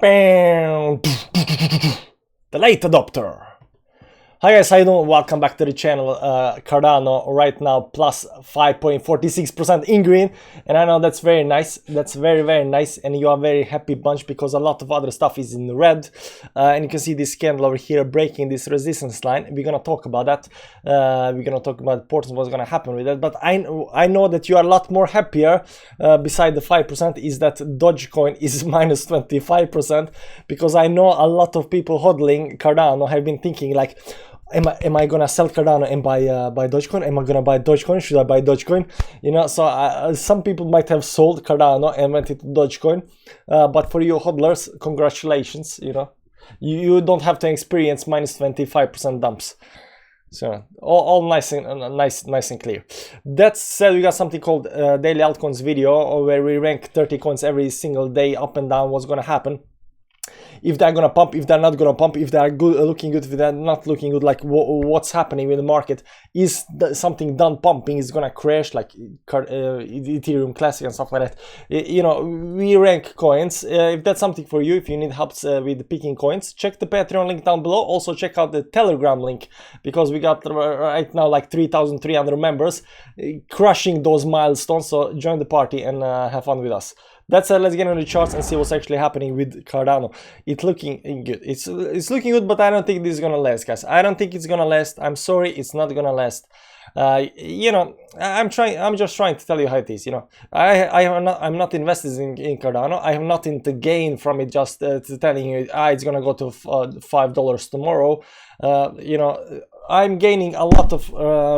The late adopter. Hi guys, how you doing? Welcome back to the channel. Cardano right now plus 5.46% in green, and I know that's very nice. That's very nice, and you are very happy bunch because a lot of other stuff is in red. And you can see this candle over here breaking this resistance line. We're gonna talk about that. We're gonna talk about important what's gonna happen with that. But I know that you are a lot more happier. Beside the 5% is that Dogecoin is minus 25%, because I know a lot of people hodling Cardano have been thinking like, Am I gonna sell Cardano and buy Dogecoin? Am I gonna buy Dogecoin? Should I buy Dogecoin? You know, so some people might have sold Cardano and went into Dogecoin, but for you hodlers, congratulations. You know, you don't have to experience minus 25% dumps. So all nice and clear. That said, we got something called daily altcoins video, where we rank 30 coins every single day up and down. What's gonna happen? If they're gonna pump, if they're not gonna pump, if they're good, looking good, if they're not looking good, like what's happening with the market. Is something done pumping? Is gonna crash like Ethereum Classic and stuff like that? You know, we rank coins. If that's something for you, if you need help with picking coins, check the Patreon link down below. Also check out the Telegram link, because we got right now like 3,300 members, crushing those milestones. So join the party and have fun with us. That said, let's get into the charts and see what's actually happening with Cardano. It's looking good. It's looking good, but I don't think this is gonna last, guys. I don't think it's gonna last. I'm sorry, it's not gonna last. You know, I'm just trying to tell you how it is. You know, I'm not invested in Cardano. I have nothing to gain from it. Just telling you, it's gonna go to $5 tomorrow. You know, I'm gaining a lot of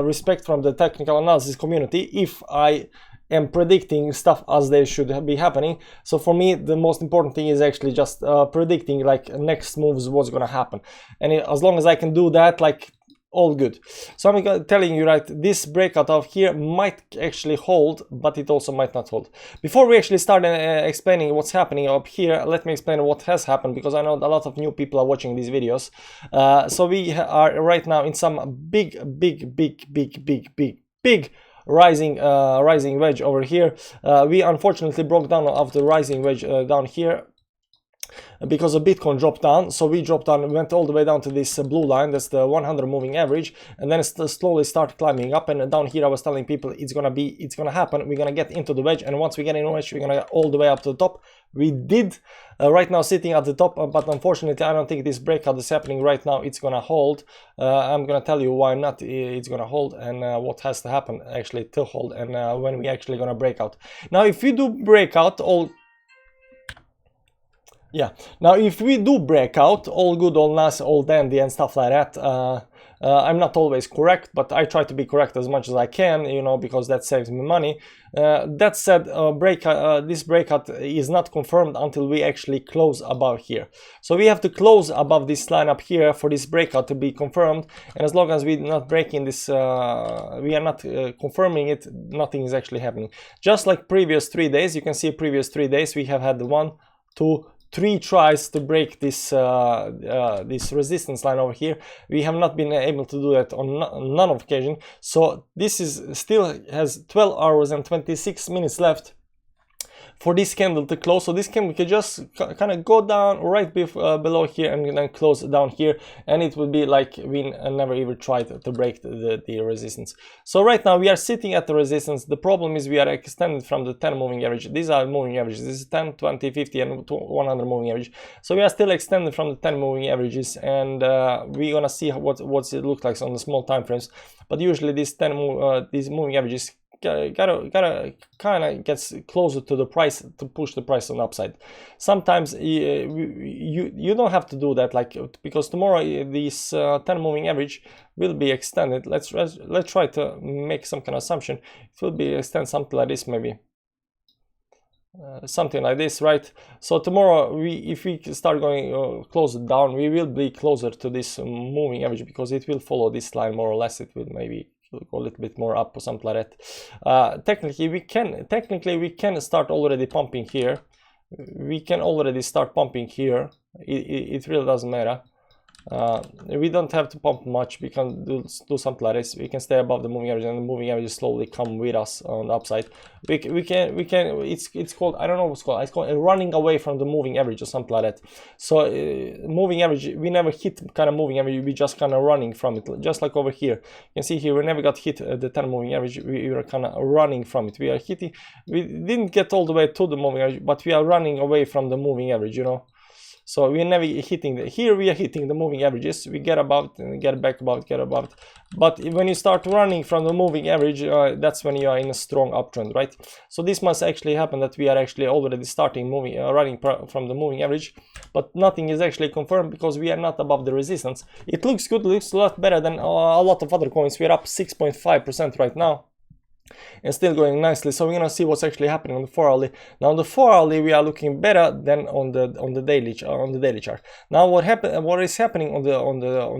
respect from the technical analysis community if I am predicting stuff as they should be happening. So for me, the most important thing is actually just predicting like next moves, what's gonna happen, and as long as I can do that, like all good. So I'm telling you, right, this breakout out here might actually hold, but it also might not hold. Before we actually start explaining what's happening up here, let me explain what has happened, because I know a lot of new people are watching these videos. So we are right now in some big rising wedge over here. We unfortunately broke down after rising wedge down here because of Bitcoin dropped down. So we dropped down, went all the way down to this blue line, that's the 100 moving average, and then slowly start climbing up. And down here I was telling people it's gonna happen. We're gonna get into the wedge, and once we get in the wedge, we're gonna get all the way up to the top. We did. Right now sitting at the top, but unfortunately I don't think this breakout is happening right now. It's gonna hold. I'm gonna tell you why not it's gonna hold, and what has to happen actually to hold, and when we actually gonna break out. Now if we do break out, now if we do break out, all good, all nice, all dandy and stuff like that. I'm not always correct, but I try to be correct as much as I can, you know, because that saves me money. That said, this breakout is not confirmed until we actually close above here. So we have to close above this line up here for this breakout to be confirmed, and as long as we're not breaking this, we are not confirming it, nothing is actually happening. Just like previous 3 days, you can see previous 3 days we have had 1, 2, 3 tries to break this this resistance line over here. We have not been able to do that on none of occasion. So this is still has 12 hours and 26 minutes left for this candle to close. So this candle can just kind of go down right below here and then close down here, and it would be like we never even tried to break the resistance. So right now we are sitting at the resistance. The problem is we are extended from the 10 moving average. These are moving averages. This is 10, 20, 50 and 100 moving average. So we are still extended from the 10 moving averages, and we're gonna see what's it look like on the small time frames. But usually these moving averages gotta kind of gets closer to the price to push the price on the upside. Sometimes you don't have to do that, like, because tomorrow this 10 moving average will be extended. Let's try to make some kind of assumption. It will be extended something like this, maybe something like this, right? So tomorrow if we start going closer down, we will be closer to this moving average, because it will follow this line more or less. It will maybe go a little bit more up or something like that. Technically we can start already pumping here. We can already start pumping here. It really doesn't matter. We don't have to pump much. We can do something like this. We can stay above the moving average, and the moving average slowly come with us on the upside. We can it's called, I don't know what's called, it's called running away from the moving average or something like that. So moving average, we never hit kind of moving average, we just kind of running from it, just like over here. You can see here we never got hit the 10 moving average. We were kind of running from it. We are hitting, we didn't get all the way to the moving average, but we are running away from the moving average, you know. So we're never hitting here we are hitting the moving averages. We get above it and get back above it, get above it. But when you start running from the moving average, that's when you are in a strong uptrend, right? So this must actually happen, that we are actually already starting moving, running from the moving average, but nothing is actually confirmed because we are not above the resistance. It looks good, looks a lot better than a lot of other coins. We're up 6.5% right now, and still going nicely. So we're gonna see what's actually happening on the 4 hourly. Now on the 4 hourly we are looking better than on the daily chart. Now what is happening on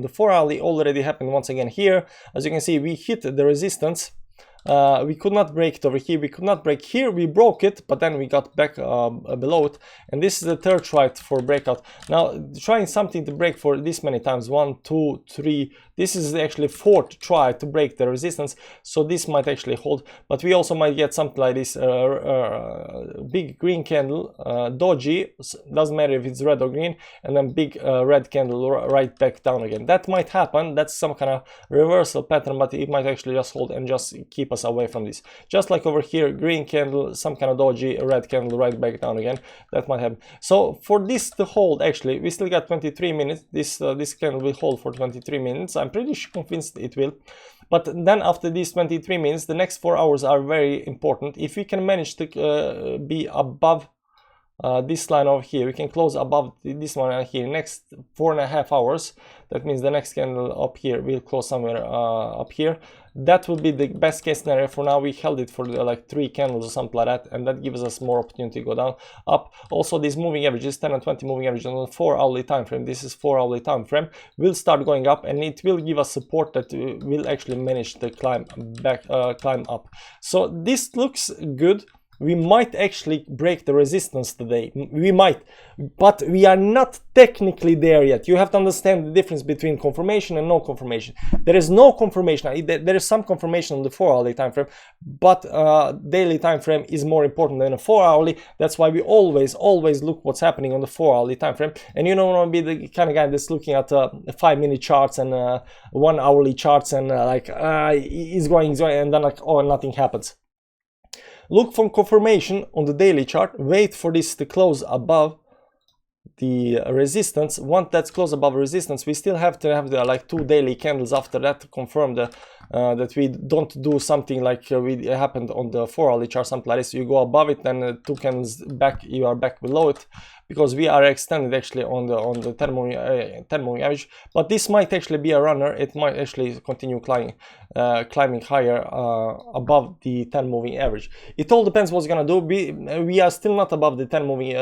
the 4 hourly already happened once again here. As you can see, we hit the resistance. We could not break it over here, we could not break here, we broke it, but then we got back below it, and this is the third try for breakout. Now trying something to break for this many times, 1, 2, 3, this is actually fourth try to break the resistance, so this might actually hold, but we also might get something like this big green candle, doji, doesn't matter if it's red or green, and then big red candle right back down again. That might happen, that's some kind of reversal pattern, but it might actually just hold and just keep us away from this. Just like over here, green candle, some kind of doji, red candle right back down again. That might happen. So for this to hold, actually we still got 23 minutes. This candle will hold for 23 minutes. I'm pretty convinced it will. But then after these 23 minutes, the next 4 hours are very important. If we can manage to be above this line over here, we can close above this one here next 4.5 hours. That means the next candle up here will close somewhere up here. That would be the best case scenario. For now we held it for like 3 candles or something like that, and that gives us more opportunity to go down, up. Also these moving averages, 10 and 20 moving averages on the 4 hourly time frame, this is 4 hourly time frame, will start going up, and it will give us support that will actually manage to climb up. So this looks good. We might actually break the resistance today, we might, but we are not technically there yet. You have to understand the difference between confirmation and no confirmation. There is no confirmation, there is some confirmation on the 4 hourly time frame, but daily time frame is more important than a 4 hourly. That's why we always look what's happening on the 4 hourly time frame, and you don't want to be the kind of guy that's looking at 5-minute charts and 1 hourly charts and is going and then like, oh, nothing happens. Look for confirmation on the daily chart, wait for this to close above the resistance. Once that's close above resistance, we still have to have the like 2 daily candles after that to confirm the that we don't do something like happened on the 4 hourly chart, something like this. You go above it, then 2 candles back, you are back below it, because we are extended actually on the 10 moving average. But this might actually be a runner. It might actually continue climbing higher above the 10 moving average. It all depends what's gonna do. We are still not above the 10 moving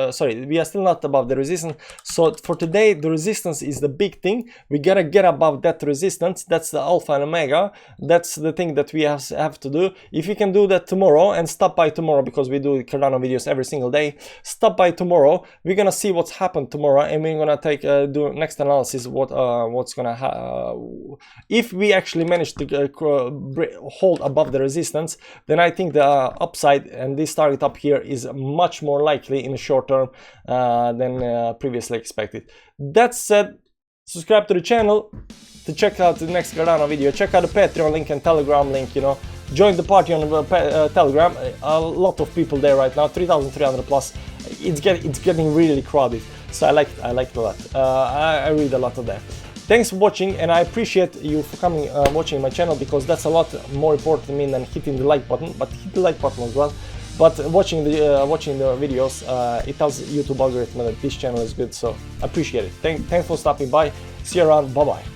we are still not above the resistance. So for today the resistance is the big thing. We gotta get above that resistance. That's the alpha and omega. That's the thing that we have to do. If you can do that tomorrow, and stop by tomorrow, because we do Cardano videos every single day, stop by tomorrow. We're gonna see what's happened tomorrow, and we're gonna take do next analysis what's gonna if we actually manage to hold above the resistance, then I think the upside and this target up here is much more likely in the short term than previously expected. That said, subscribe to the channel to check out the next Cardano video. Check out the Patreon link and Telegram link, you know. Join the party on Telegram. A lot of people there right now, 3,300 plus. It's getting really crowded, so I like it a lot. I read a lot of that. Thanks for watching, and I appreciate you for coming watching my channel, because that's a lot more important to me than hitting the like button. But hit the like button as well. But watching the videos, it tells YouTube algorithm that this channel is good, so I appreciate it. Thanks for stopping by. See you around. Bye bye.